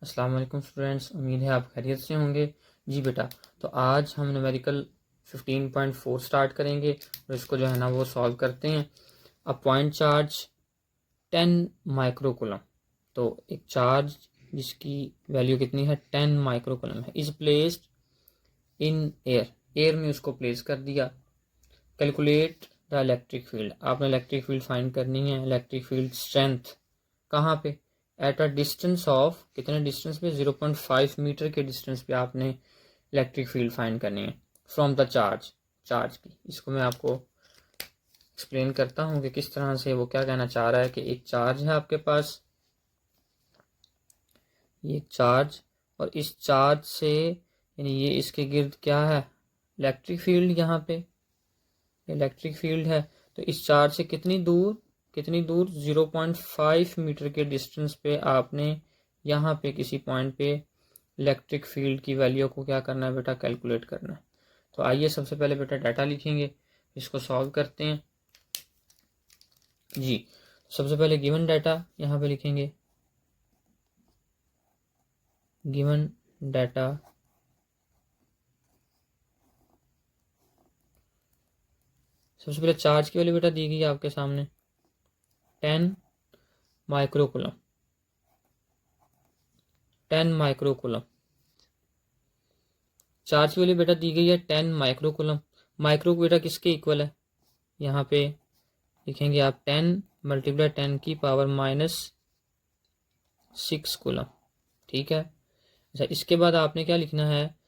अस्सलाम वालेकुम स्टूडेंट्स, उम्मीद है आप खैरियत से होंगे। जी बेटा, तो आज हम न्यूमेरिकल 15.4 स्टार्ट करेंगे और इसको जो है ना वो सॉल्व करते हैं। अ पॉइंट चार्ज 10 माइक्रोकूलम, तो एक चार्ज जिसकी वैल्यू कितनी है 10 माइक्रोकूलम है, इज प्लेस्ड इन एयर में उसको प्लेस कर दिया। कैलकुलेट द इलेक्ट्रिक फील्ड, आपने इलेक्ट्रिक फील्ड फाइंड करनी है। इलेक्ट्रिक फील्ड स्ट्रेंथ कहाँ पे, एट अ डिस्टेंस ऑफ, कितने डिस्टेंस पे, 0.5 मीटर के डिस्टेंस पे आपने इलेक्ट्रिक फील्ड फाइंड करनी है फ्रॉम द चार्ज की। इसको मैं आपको एक्सप्लेन करता हूँ कि किस तरह से वो क्या कहना चाह रहा है कि एक चार्ज है आपके पास, ये चार्ज, और इस चार्ज से यानी ये इसके गिर्द क्या है, इलेक्ट्रिक फील्ड, यहाँ पे इलेक्ट्रिक फील्ड है। तो इस चार्ज से कितनी दूर 0.5 मीटर के डिस्टेंस पे आपने यहाँ पे किसी पॉइंट पे इलेक्ट्रिक फील्ड की वैल्यू को क्या करना है बेटा, कैलकुलेट करना है। तो आइए सबसे पहले बेटा डाटा लिखेंगे, इसको सॉल्व करते हैं। जी, सबसे पहले गिवन डाटा यहाँ पे लिखेंगे। गिवन डाटा सबसे पहले चार्ज की वैल्यू बेटा दी गई है आपके सामने 10 माइक्रोकूलम। 10 माइक्रोकूलम चार्ज की वैल्यू बेटा दी गई है 10 माइक्रोकूलम। माइक्रो बेटा किसके इक्वल है, यहाँ पे लिखेंगे आप 10 मल्टीप्लाई 10 की पावर -6 कूलम। ठीक है। अच्छा, इसके बाद आपने क्या लिखना है,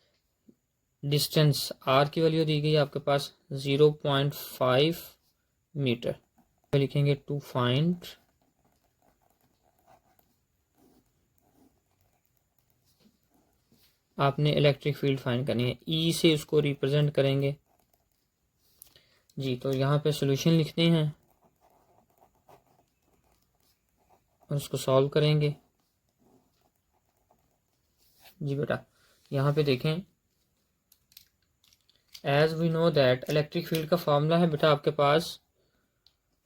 डिस्टेंस आर की वैल्यू दी गई है आपके पास 0.5 मीटर। लिखेंगे टू फाइंड आपने इलेक्ट्रिक फील्ड फाइंड करनी है, ई से उसको रिप्रेजेंट करेंगे। जी, तो यहाँ पे सॉल्यूशन लिखते हैं और उसको सॉल्व करेंगे। जी बेटा, यहाँ पे देखें, as we know that electric field का फॉर्मूला है बेटा आपके पास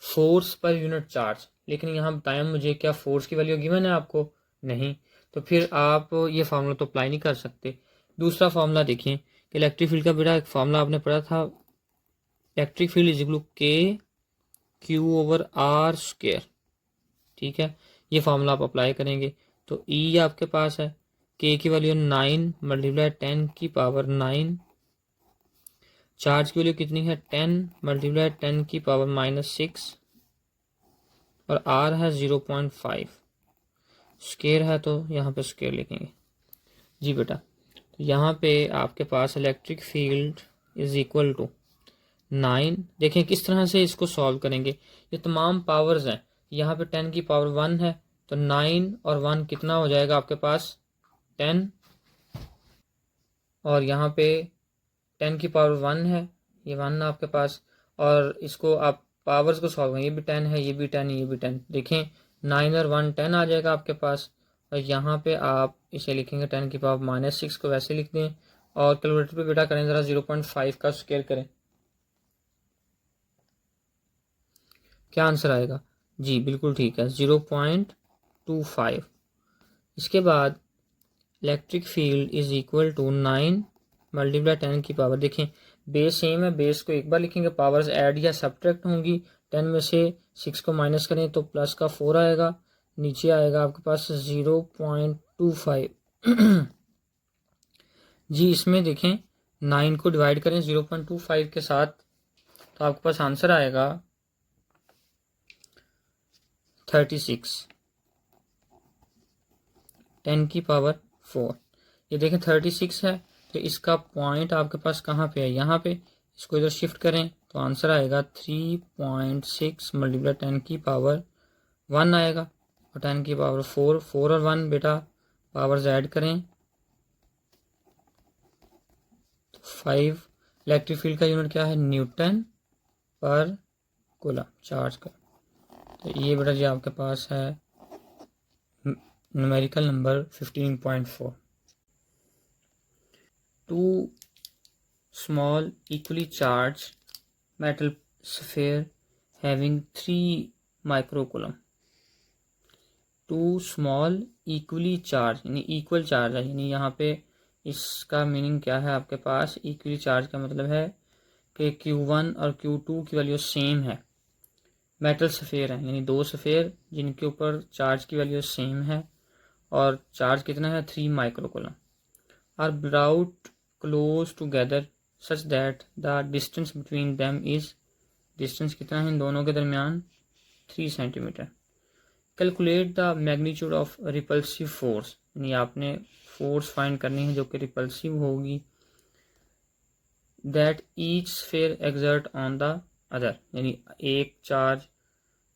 फोर्स पर यूनिट चार्ज, लेकिन यहाँ बताएं मुझे क्या फोर्स की वैल्यू गिवन है आपको, नहीं, तो फिर आप ये फार्मूला तो अप्लाई नहीं कर सकते। दूसरा फार्मूला देखिए कि इलेक्ट्रिक फील्ड का बेटा एक फार्मूला आपने पढ़ा था, electric field is equal to K Q over R square. ठीक है, ये फार्मूला आप अप्लाई करेंगे तो ई आपके पास है, के की वैल्यू 9 मल्टीप्लाई 10 की पावर 9, चार्ज की वैल्यू कितनी है 10 मल्टीप्लाई 10 की पावर -6, और आर है 0.5, स्क्वायर है तो यहाँ पे स्क्वायर लिखेंगे। जी बेटा, तो यहाँ पे आपके पास electric field is equal to 9। देखें किस तरह से इसको सॉल्व करेंगे, ये तमाम पावर्स हैं, यहाँ पे 10 की पावर 1 है, तो 9 और 1 कितना हो जाएगा आपके पास 10, और यहाँ पे 10 की पावर 1 है, ये 1 है आपके पास, और इसको आप पावर्स को सॉल्व करें, ये भी 10 है, ये भी 10 है, ये भी 10, देखें 9 और 1 10 आ जाएगा आपके पास, और यहाँ पे आप इसे लिखेंगे 10 की पावर -6 को वैसे लिख दें, और कैलकुलेटर पे बेटा करें ज़रा 0.5 का स्क्वायर करें, क्या आंसर आएगा। जी बिल्कुल ठीक है, 0.25। इसके बाद electric field is equal to 9 multiply 10 की पावर, देखें बेस सेम है, बेस को एक बार लिखेंगे, पावर्स ऐड या सब्ट्रैक्ट होंगी, 10 में से 6 को माइनस करें तो प्लस का 4 आएगा, नीचे आएगा आपके पास 0.25। जी, इसमें देखें 9 को डिवाइड करें 0.25 के साथ तो आपके पास आंसर आएगा 36, 10 की पावर 4। ये देखें 36 है, तो इसका पॉइंट आपके पास कहाँ पे है, यहाँ पे, इसको इधर शिफ्ट करें तो आंसर आएगा 3.6 मल्टीप्लाई 10 की पावर 1 आएगा, और 10 की पावर 4, 4 और 1 बेटा पावर्स ऐड करें 5। इलेक्ट्रिक फील्ड का यूनिट क्या है, न्यूटन पर कूलम चार्ज का। तो ये बेटा जी आपके पास है numerical number 15.4। Two small equally charged metal sphere having 3 microcoulomb two small equally charge, यानी इक्वल चार्ज है, यानी यहाँ पे इसका मीनिंग क्या है आपके पास, इक्वली चार्ज का मतलब है कि Q1 और Q2 की वैल्यू सेम है। मेटल सफ़ेयर है, यानी दो सफ़ेयर जिनके ऊपर चार्ज की वैल्यू सेम है और चार्ज कितना है 3 microcoulomb, are brought close together such that the distance between them is, distance कितना है इन दोनों के दरमियान 3 centimetre. Calculate the magnitude of repulsive force, यानी आपने फोर्स फाइंड करनी है जो कि रिपल्सिव होगी, that each sphere exert on the other, यानी एक चार्ज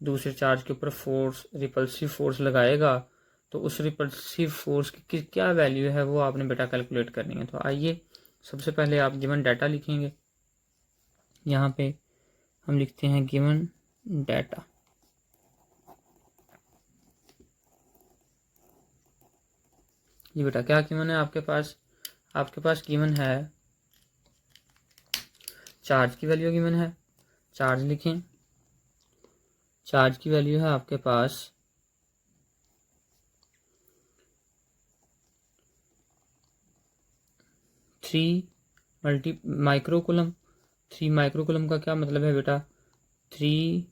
दूसरे चार्ज के ऊपर फोर्स रिपल्सिव फोर्स लगाएगा तो उस रिपल्सिव फोर्स की क्या वैल्यू है वो आपने बेटा कैलकुलेट करनी है। तो आइए सबसे पहले आप गिवन डाटा लिखेंगे, यहाँ पे हम लिखते हैं गिवन डाटा। जी बेटा क्या गिवन है आपके पास, आपके पास गिवन है चार्ज की वैल्यू गिवन है, चार्ज लिखें, चार्ज की वैल्यू है आपके पास 3 माइक्रोकूलम। 3 माइक्रोकूलम का क्या मतलब है बेटा, 3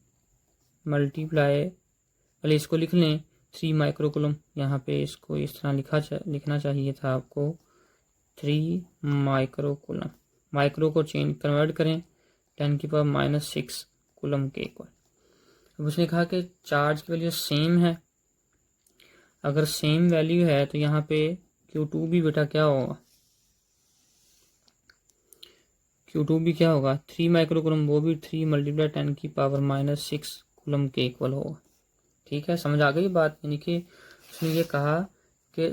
मल्टीप्लाई, पहले इसको लिख लें 3 माइक्रोकूलम, यहाँ पे इसको इस तरह लिखना चाहिए था आपको 3 माइक्रोकूलम, माइक्रो को चेंज कन्वर्ट करें 10⁻⁻6 कूलम के इक्वल। अब उसने कहा कि चार्ज की वैल्यू सेम है, अगर सेम वैल्यू है तो यहाँ पे Q2 भी बेटा क्या होगा, Q2 भी क्या होगा 3 माइक्रोकूलम, वो भी 3 × 10⁻⁻6 कूलम के इक्वल होगा। ठीक है, समझ आ गई बात, यानी कि उसने ये कहा कि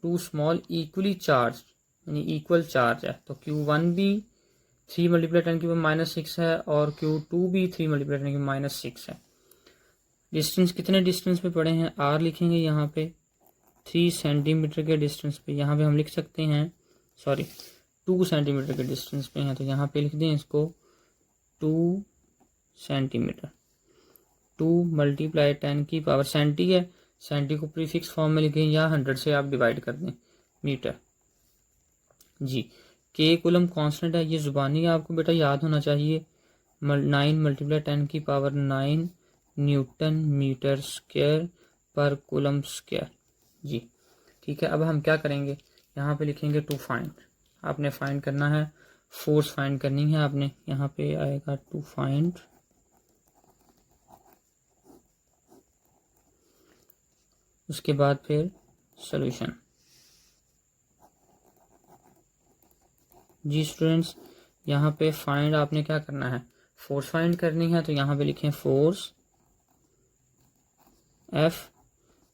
टू स्मॉल इक्वली चार्ज, यानी इक्वल चार्ज है, तो Q1 भी 3 × 10⁻⁻6 है और Q2 भी 3 × 10⁻⁻6 है। डिस्टेंस कितने डिस्टेंस पे पड़े हैं, R लिखेंगे यहाँ पे 3 सेंटीमीटर के डिस्टेंस पे, यहाँ पे हम लिख सकते हैं 2 सेंटीमीटर के डिस्टेंस पे हैं, तो यहाँ पे लिख दें इसको 2 सेंटीमीटर। 2 × 10⁻, सेंटी है, सेंटी को प्रीफिक्स फॉर्म में लिखें या 100 से आप डिवाइड कर दें मीटर। जी के कूलम कांस्टेंट है, ये ज़ुबानी आपको बेटा याद होना चाहिए, 9 × 10⁹ न्यूटन मीटर स्क्वायर पर कूलम स्क्वायर। जी ठीक है, अब हम क्या करेंगे, यहाँ पे लिखेंगे टू फाइंड, आपने फाइंड करना है फोर्स फाइंड करनी है आपने, यहाँ पे आएगा टू फाइंड, उसके बाद फिर सॉल्यूशन। जी स्टूडेंट्स, यहाँ पे फाइंड आपने क्या करना है, फोर्स फाइंड करनी है, तो यहाँ पे लिखें फोर्स F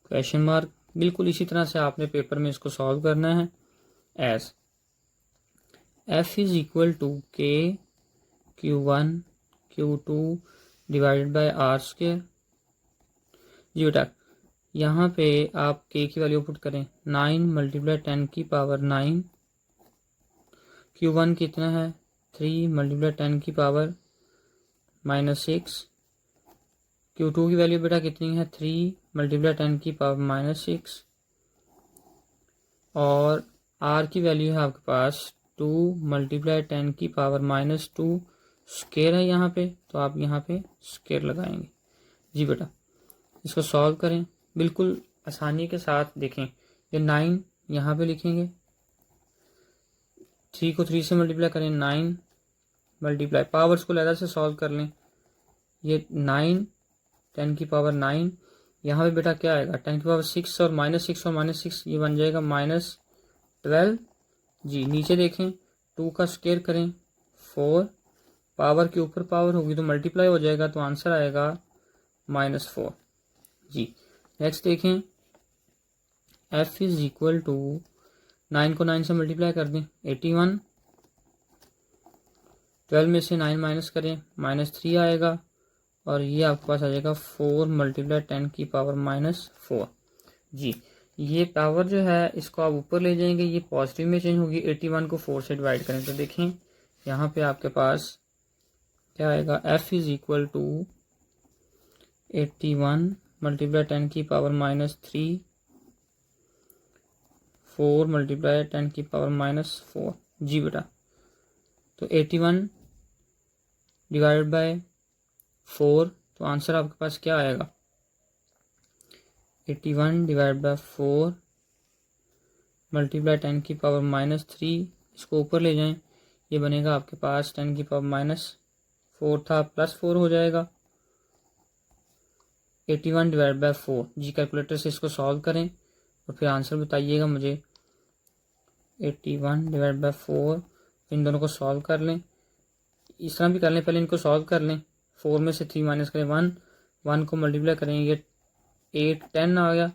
क्वेश्चन मार्क, बिल्कुल इसी तरह से आपने पेपर में इसको सॉल्व करना है, as F is equal to K Q1 Q2 divided by R square. जी बेटा यहाँ पे आप K की वैल्यू पुट करें 9 × 10⁻⁹, Q1 कितना है 3 × 10⁻⁻6, Q2 की वैल्यू बेटा कितनी है 3 × 10⁻⁻6 और R की वैल्यू है आपके पास 2 × 10⁻⁻2 स्क्वायर है यहाँ पे, तो आप यहाँ पे स्क्वायर लगाएंगे। जी बेटा इसको सॉल्व करें बिल्कुल आसानी के साथ, देखें ये 9 यहाँ पे लिखेंगे, 3 को 3 से मल्टीप्लाई करें 9 मल्टीप्लाई, पावर्स को लहदा से सॉल्व कर लें, ये 9 10⁻⁹, यहाँ पे बेटा क्या आएगा 10⁻6 और -6 और -6 ये बन जाएगा -12। जी नीचे देखें 2 का स्क्वायर करें 4, पावर के ऊपर पावर होगी तो मल्टीप्लाई हो जाएगा, तो आंसर आएगा -4। जी नेक्स्ट देखें F इज इक्वल टू 9 को 9 से मल्टीप्लाई कर दें 81, 12 में से 9 माइनस करें -3 आएगा और ये आपके पास आ जाएगा 4 × 10⁻⁻4। जी ये पावर जो है इसको आप ऊपर ले जाएंगे, ये पॉजिटिव में चेंज होगी, 81 को 4 से डिवाइड करें तो देखें यहाँ पे आपके पास क्या आएगा, F is equal to 81 multiply 10 की पावर -3, 4 मल्टीप्लाई 10 की पावर -4। जी बेटा, तो 81 डिवाइड बाय 4, तो आंसर आपके पास क्या आएगा? 81 डिवाइड बाय 4 मल्टीप्लाई 10 की पावर -3, इसको ऊपर ले जाएं, ये बनेगा आपके पास 10 की पावर -4 था, +4 हो जाएगा। 81 डिवाइड बाय 4, जी कैलकुलेटर से इसको सॉल्व करें और फिर आंसर बताइएगा मुझे। 81 डिवाइड बाय 4, इन दोनों को सॉल्व कर लें, इस तरह भी कर लें, पहले इनको सॉल्व कर लें। 4 में से 3 माइनस करें 1, 1 को मल्टीप्लाई करेंगे 8 10 आ गया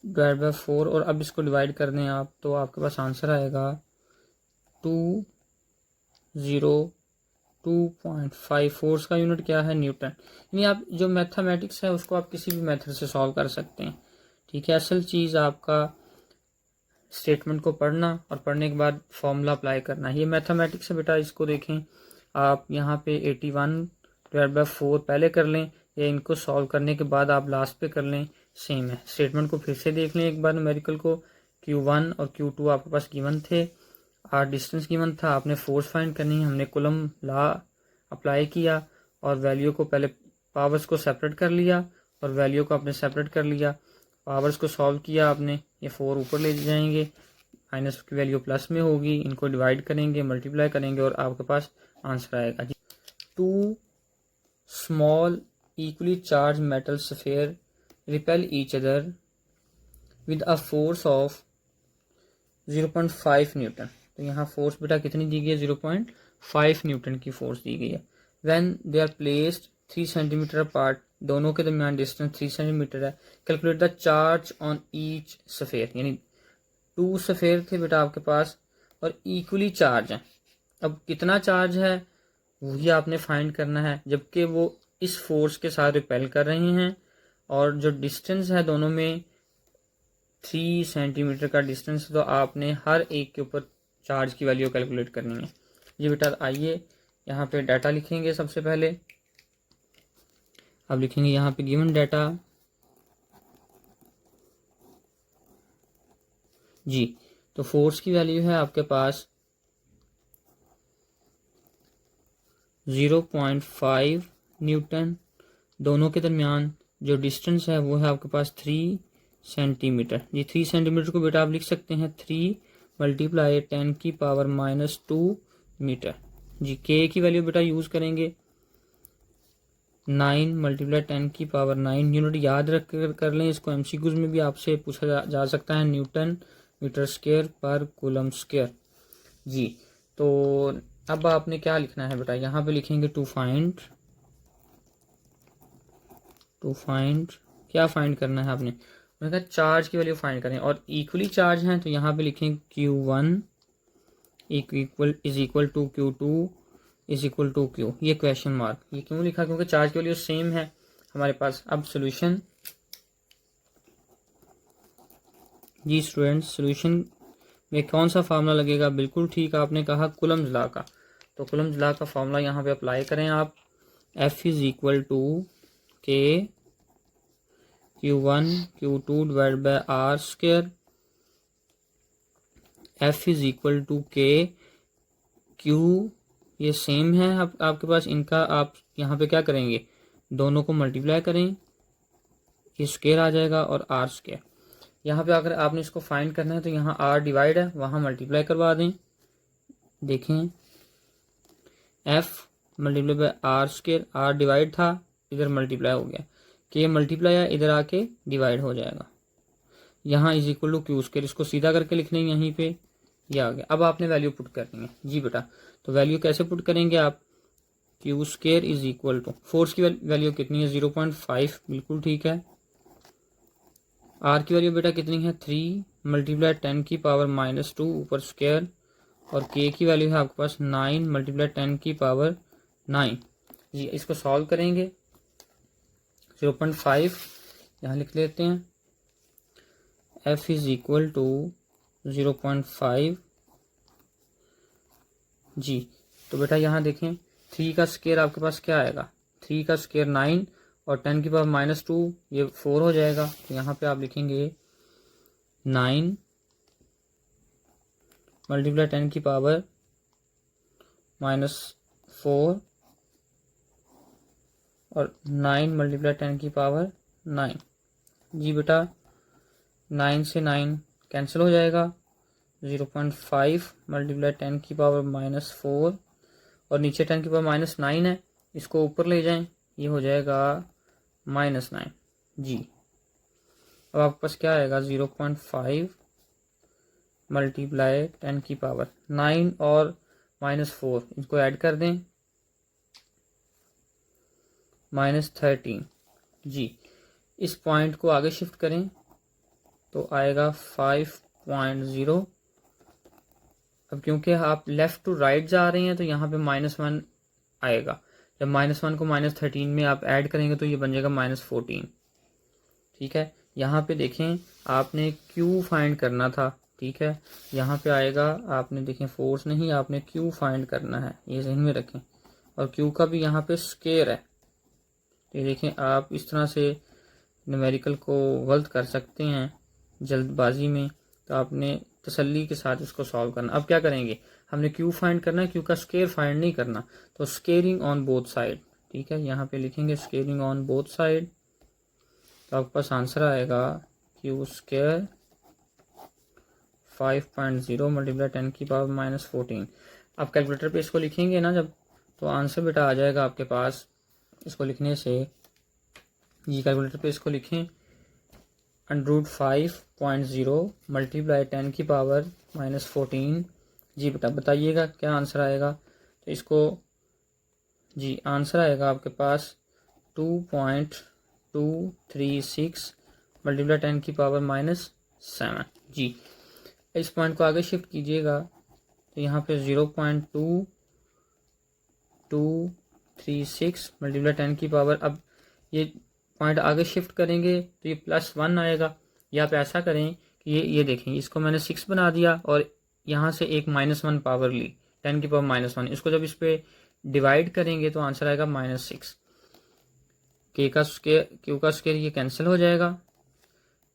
डिवाइड बाय 4, और अब इसको डिवाइड कर दें आप, तो आपके पास आंसर आएगा 202.5। फोर्स का यूनिट क्या है? न्यूटन। यानी आप जो मैथमेटिक्स है उसको आप किसी भी मेथड से सॉल्व कर सकते हैं, ठीक है। असल चीज़ आपका स्टेटमेंट को पढ़ना और पढ़ने के बाद फॉर्मूला अप्लाई करना। ये मैथमेटिक्स है बेटा, इसको देखें आप यहाँ पे 81 डिवाइड बाय 4 पहले कर लें, या इनको सॉल्व करने के बाद आप लास्ट पे कर लें, सेम है। स्टेटमेंट को फिर से देख लें एक बार, न्यूमेरिकल को। Q1 और Q2 आपके पास गिवन थे, आर डिस्टेंस गिवन था, आपने फोर्स फाइंड करनी है, हमने कूलम लॉ अप्लाई किया और वैल्यू को पहले पावर्स को सेपरेट कर लिया और वैल्यू को आपने सेपरेट कर लिया, पावर्स को सॉल्व किया आपने, ये 4 ऊपर ले जाएंगे, माइनस की वैल्यू प्लस में होगी, इनको डिवाइड करेंगे, मल्टीप्लाई करेंगे और आपके पास आंसर आएगा जी। 2 small equally charge metal sphere repel each other with a force of 0.5 Newton. तो यहाँ फोर्स बेटा कितनी दी गई है? 0.5 न्यूटन की फोर्स दी गई है। When they are placed 3 centimetre apart, दोनों के दरमियान डिस्टेंस 3 सेंटीमीटर है। Calculate the charge on each sphere, यानी 2 स्फीयर थे बेटा आपके पास और इक्वली चार्ज है। अब कितना चार्ज है वही आपने फाइंड करना है, जबकि वो इस फोर्स के साथ रिपेल कर रहे हैं और जो डिस्टेंस है दोनों में 3 सेंटीमीटर का डिस्टेंस, तो आपने हर एक के ऊपर चार्ज की वैल्यू कैलकुलेट करनी है। ये बेटा आइए यहाँ पे डाटा लिखेंगे। सबसे पहले अब लिखेंगे यहाँ पे गिवन डाटा जी। तो फोर्स की वैल्यू है आपके पास 0.5 न्यूटन, दोनों के दरमियान जो डिस्टेंस है वो है आपके पास 3 सेंटीमीटर। ये 3 सेंटीमीटर को बेटा आप लिख सकते हैं 3 मल्टीप्लाई 10 की पावर -2 मीटर जी। के की वैल्यू बेटा यूज़ करेंगे 9 मल्टीप्लाई 10 की पावर 9। यूनिट याद रख कर लें, इसको एमसीक्यूज में भी आपसे पूछा जा सकता है, न्यूटन मीटर स्क्वायर पर कूलम स्क्वायर जी। तो अब आपने क्या लिखना है बेटा, यहाँ पे लिखेंगे टू फाइंड क्या फाइंड करना है आपने? उन्होंने कहा चार्ज की वैल्यू फाइंड करें और इक्वली चार्ज हैं, तो यहाँ पे लिखेंगे Q1 is equal to Q2 is equal to Q। ये क्वेश्चन मार्क ये क्यों लिखा? क्योंकि चार्ज की वैल्यू सेम है हमारे पास। अब सोल्यूशन जी स्टूडेंट्स, सोल्यूशन में कौन सा फार्मूला लगेगा? बिल्कुल ठीक, आपने कहा कूलम्स लॉ का। तो कूलम्स लॉ का फार्मूला यहाँ पे अप्लाई करें आप। F is equal to K Q1 Q2 divide by R square. F is equal to K Q, ये सेम है आपके पास, इनका आप यहाँ पे क्या करेंगे, दोनों को मल्टीप्लाई करें, ये स्क्वायर आ जाएगा और R स्क्वायर। यहाँ पे अगर आपने इसको फाइंड करना है तो यहाँ R डिवाइड है, वहाँ मल्टीप्लाई करवा दें। देखें F multiply by R square, R divide था इधर मल्टीप्लाई हो गया, K मल्टीप्लाई है इधर आके डिवाइड हो जाएगा। यहाँ is equal to Q square, इसको सीधा करके लिखने यहीं पे ये आ गया। अब आपने वैल्यू पुट करनी है जी बेटा। तो वैल्यू कैसे पुट करेंगे आप? Q square is equal to force की वैल्यू कितनी है 0.5, बिल्कुल ठीक है। R की वैल्यू बेटा कितनी है 3 मल्टीप्लाई 10 की पावर -2 ऊपर स्क्वायर, और K की वैल्यू है आपके पास 9 मल्टीप्लाई 10 की पावर 9 जी। इसको सॉल्व करेंगे 0.5 यहाँ लिख लेते हैं। F इज इक्वल टू 0.5 जी। तो बेटा यहाँ देखें 3 का स्क्वायर आपके पास क्या आएगा, 3 का स्क्वायर 9 और 10 की पावर -2 ये 4 हो जाएगा। तो यहाँ पे आप लिखेंगे 9 मल्टीप्लाई 10 की पावर -4 और 9 मल्टीप्लाई 10 की पावर 9। जी बेटा 9 से 9 कैंसिल हो जाएगा। 0.5 मल्टीप्लाई 10 की पावर -4 और नीचे 10 की पावर -9 है, इसको ऊपर ले जाएं, ये हो जाएगा -9। जी अब आपके पास क्या आएगा 0.5 मल्टीप्लाई 10 की पावर 9 और -4 इनको ऐड कर दें -13। जी इस पॉइंट को आगे शिफ्ट करें तो आएगा 5.0। अब क्योंकि आप लेफ़्ट टू राइट जा रहे हैं तो यहाँ पे -1 आएगा। जब -1 को -13 में आप ऐड करेंगे तो ये बन जाएगा -14। ठीक है, यहाँ पे देखें आपने Q फाइंड करना था। ठीक है, यहाँ पे आएगा आपने देखें फोर्स नहीं, आपने Q फाइंड करना है, ये ज़हन में रखें। और Q का भी यहाँ पे स्केयर है। तो ये देखें आप इस तरह से न्यूमेरिकल को गलत कर सकते हैं जल्दबाजी में, तो आपने तसल्ली के साथ इसको सॉल्व करना। अब क्या करेंगे, हमने Q फाइंड करना है, Q का स्केयर फाइंड नहीं करना। तो स्केयरिंग ऑन बोथ साइड, ठीक है, यहाँ पे लिखेंगे स्केयरिंग ऑन बोथ साइड। तो आपके पास आंसर आएगा Q स्केयर 5.0 मल्टीप्लाई 10 की पावर -14। आप कैलकुलेटर पे इसको लिखेंगे ना जब, तो आंसर बेटा आ जाएगा आपके पास। इसको लिखने से ये कैलकुलेटर पे इसको लिखें √5.0 मल्टीप्लाई 10 की पावर -14। जी बेटा बताइएगा क्या आंसर आएगा। तो इसको जी आंसर आएगा आपके पास 2.236 मल्टीप्लाई 10 की पावर -7। जी इस पॉइंट को आगे शिफ्ट कीजिएगा तो यहाँ पे 0.2236 मल्टीप्लाई 10 की पावर, अब ये पॉइंट आगे शिफ्ट करेंगे तो ये +1 आएगा। या आप ऐसा करें कि ये देखें, इसको मैंने 6 बना दिया और यहाँ से एक -1 पावर ली 10 की पावर -1, इसको जब इस पर डिवाइड करेंगे तो आंसर आएगा -6। Q का स्केयर ये कैंसिल हो जाएगा।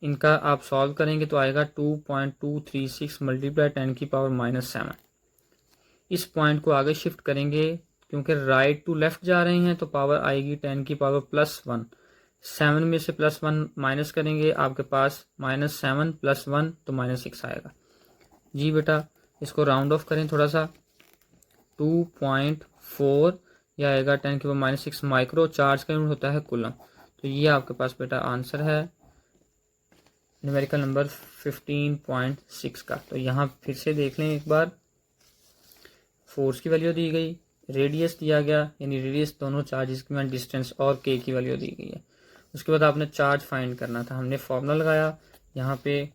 इनका आप सॉल्व करेंगे तो आएगा 2.236 मल्टीप्लाई 10 की पावर -7। इस पॉइंट को आगे शिफ्ट करेंगे क्योंकि राइट टू लेफ्ट जा रहे हैं तो पावर आएगी 10 की पावर +1। 7 में से +1 माइनस करेंगे आपके पास -7 +1 तो -6 आएगा। जी बेटा इसको राउंड ऑफ करें थोड़ा सा, 2.4 यह आएगा 10 की पावर -6 माइक्रो, चार्ज का यूनिट होता है कूलम। तो ये आपके पास बेटा आंसर है न्यूमेरिकल नंबर 15.6 का। तो यहाँ फिर से देख लें एक बार, फोर्स की वैल्यू दी गई, रेडियस दिया गया, यानी रेडियस दोनों चार्जेस के में डिस्टेंस, और के की वैल्यू दी गई है। उसके बाद आपने चार्ज फाइंड करना था, हमने फॉर्मूला लगाया, यहाँ पे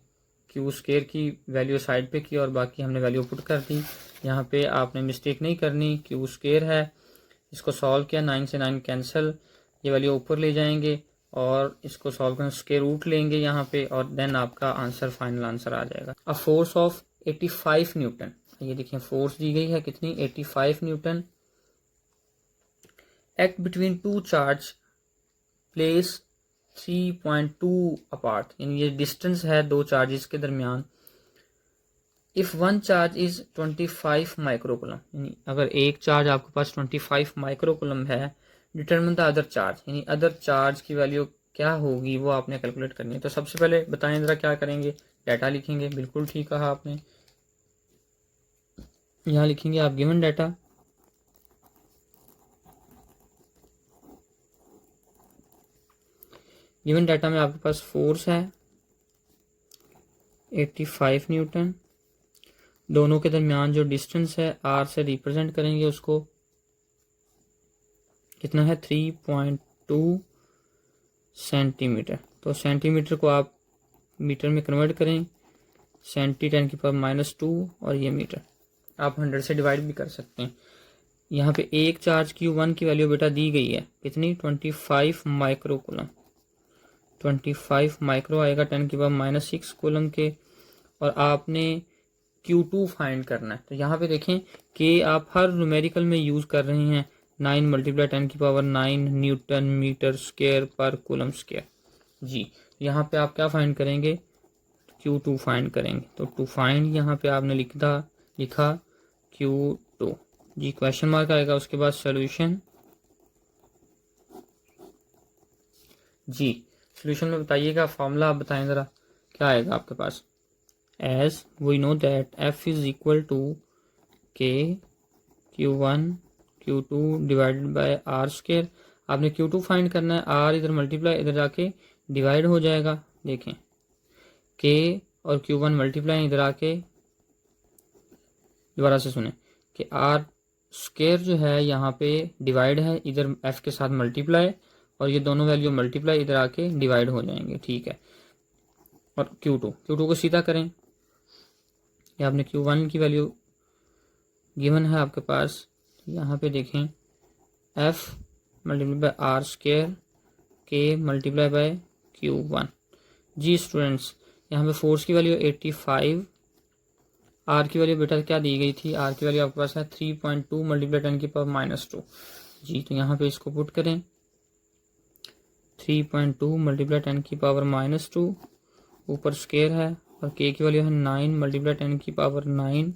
Q स्केयर की वैल्यू साइड पे की और बाकी हमने वैल्यू पुट कर दी। यहाँ पे आपने मिस्टेक नहीं करनी, Q स्केयर है, इसको सॉल्व किया, 9 से 9 कैंसिल, ये वैल्यू ऊपर ले जाएंगे और इसको सॉल्व करना स्क्वायर रूट लेंगे यहाँ पे और देन आपका आंसर फाइनल आंसर आ जाएगा। अ फोर्स ऑफ 85 न्यूटन, ये देखिए फोर्स दी गई है कितनी, 85 Newton, act between two charge place 3.2 apart, यानी ये डिस्टेंस है दो चार्जेस के दरमियान। If one charge is 25 microcoulomb, यानी अगर एक चार्ज आपके पास 25 माइक्रोकुलम है, डिटरमिन द अदर चार्ज, यानी अदर चार्ज की वैल्यू क्या होगी वो आपने कैलकुलेट करनी है। तो सबसे पहले बताएं ज़रा क्या करेंगे, डाटा लिखेंगे, बिल्कुल ठीक कहा आपने। यहाँ लिखेंगे आप गिवन डाटा, गिवन डाटा में आपके पास फोर्स है 85 न्यूटन, दोनों के दरमियान जो डिस्टेंस है R से रिप्रेजेंट करेंगे उसको, कितना है 3.2 सेंटीमीटर। तो सेंटीमीटर को आप मीटर में कन्वर्ट करें, सेंटी 10 की पावर -2 और ये मीटर, आप 100 से डिवाइड भी कर सकते हैं। यहाँ पे एक चार्ज Q1 की वैल्यू बेटा दी गई है कितनी, 25 माइक्रोकुलम, 25 माइक्रो आएगा 10 की पावर -6 कूलम के, और आपने Q2 फाइंड करना है। तो यहाँ पे देखें कि आप हर न्यूमेरिकल में यूज़ कर रहे हैं 9 मल्टीप्लाई 10⁹ न्यूटन मीटर स्क्वायर पर कूलम स्क्वायर। जी, यहाँ पे आप क्या फाइंड करेंगे, Q2 फाइंड करेंगे। तो टू फाइंड यहाँ पे आपने लिखा Q2। जी, क्वेश्चन मार्क आएगा, उसके बाद सोल्यूशन। जी, सोल्यूशन में बताइएगा, फॉर्मूला आप बताएं ज़रा क्या आएगा आपके पास। As we know that F is equal to K Q1 Q2 divided by R square. आपने Q2 फाइंड करना है, R इधर मल्टीप्लाई इधर जाके डिवाइड हो जाएगा। देखें, K और Q1 मल्टीप्लाई इधर आके, दोबारा से सुने कि R स्क्वायर जो है यहाँ पे डिवाइड है, इधर F के साथ मल्टीप्लाई, और ये दोनों वैल्यू मल्टीप्लाई इधर आके डिवाइड हो जाएंगे। ठीक है, और Q2 को सीधा करें। ये आपने Q1 की वैल्यू गिवन है आपके पास, यहाँ पे देखें F multiply by R square K multiply by Q1। जी स्टूडेंट्स, यहाँ पे फोर्स की वैल्यू 85, R की वैल्यू बेटा क्या दी गई थी, R की वैल्यू आपके पास है 3.2 मल्टीप्लाई 10⁻²। जी, तो यहाँ पे इसको पुट करें, 3.2 मल्टीप्लाई 10⁻², ऊपर स्क्वायर है, और K की वैल्यू है 9 मल्टीप्लाई 10⁻9।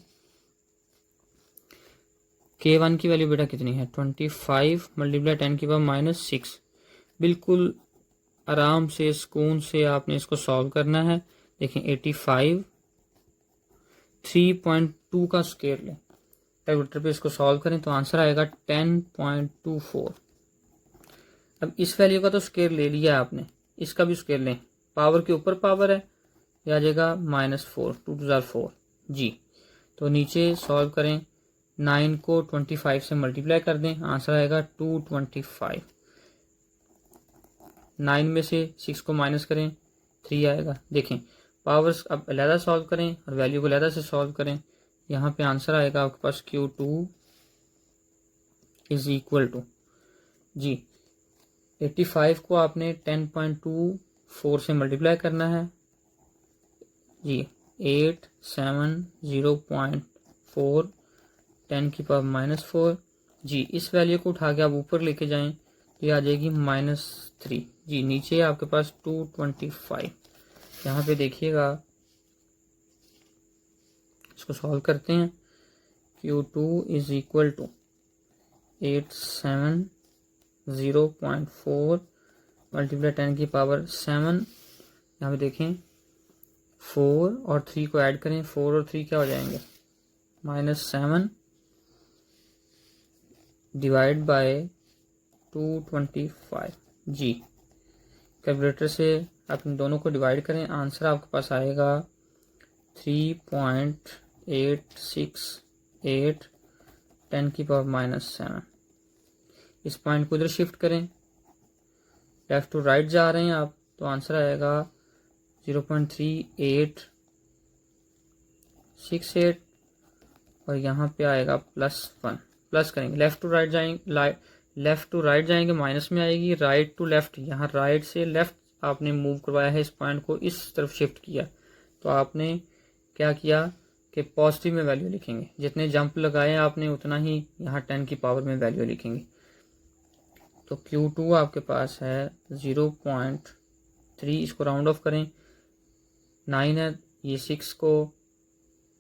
K1 की वैल्यू बेटा कितनी है, 25 मल्टीप्लाई 10⁻6। बिल्कुल आराम से सुकून से आपने इसको सॉल्व करना है। देखें 85, 3.2 का स्क्वायर लें, कैलकुलेटर पे इसको सॉल्व करें तो आंसर आएगा 10.24। अब इस वैल्यू का तो स्क्वायर ले लिया आपने, इसका भी स्क्वायर लें, पावर के ऊपर पावर है, यह आ जाएगा -4, 2 × 4। जी, तो नीचे सॉल्व करें, 9 को 25 से मल्टीप्लाई कर दें, आंसर आएगा 225। 9 में से 6 को माइनस करें, 3 आएगा। देखें पावर्स अब अलहदा सॉल्व करें और वैल्यू को अलहदा से सॉल्व करें, यहाँ पे आंसर आएगा आपके पास Q2 इज इक्वल टू, जी 85 को आपने 10.24 से मल्टीप्लाई करना है। जी 870.4 10⁻⁴। जी, इस वैल्यू को उठा के आप ऊपर लेके जाएं तो ये आ जाएगी -3। जी, नीचे आपके पास 225। यहाँ पे देखिएगा, इसको सॉल्व करते हैं। Q2 is equal to 870.4 multiply 10⁻⁷। यहाँ पे देखें 4 और 3 को ऐड करें, 4 और 3 क्या हो जाएंगे, -7 डिवाइड बाय 225। जी, कैलकुलेटर से आप इन दोनों को डिवाइड करें, आंसर आपके पास आएगा 3.868 10⁻⁷। इस पॉइंट को इधर शिफ्ट करें, लेफ्ट टू राइट जा रहे हैं आप, तो आंसर आएगा 0.3868, और यहाँ पे आएगा +1। प्लस करेंगे, लेफ्ट टू राइट जाएंगे, माइनस में आएगी, राइट टू लेफ्ट, यहाँ राइट से लेफ्ट आपने मूव करवाया है, इस पॉइंट को इस तरफ शिफ्ट किया, तो आपने क्या किया कि पॉजिटिव में वैल्यू लिखेंगे, जितने जंप लगाए आपने उतना ही यहाँ 10 की पावर में वैल्यू लिखेंगे। तो Q2 आपके पास है 0.3, इसको राउंड ऑफ करें, 9 है, ये 6 को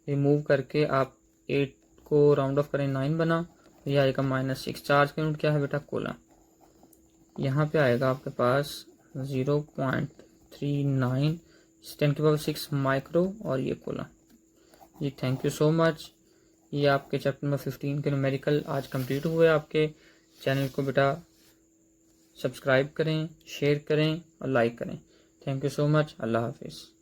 रिमूव करके आप 8 को राउंड ऑफ करें, 9 बना, तो यह आएगा -6। चार्ज का यूनिट क्या है बेटा, कूलम। यहाँ पे आएगा आपके पास 0.39 10⁻⁶ माइक्रो, और ये कूलम। जी, थैंक यू सो मच। ये आपके चैप्टर नंबर 15 के न्यूमेरिकल आज कंप्लीट हुए। आपके चैनल को बेटा सब्सक्राइब करें, शेयर करें और लाइक करें। Thank you so much. अल्लाह हाफिज़।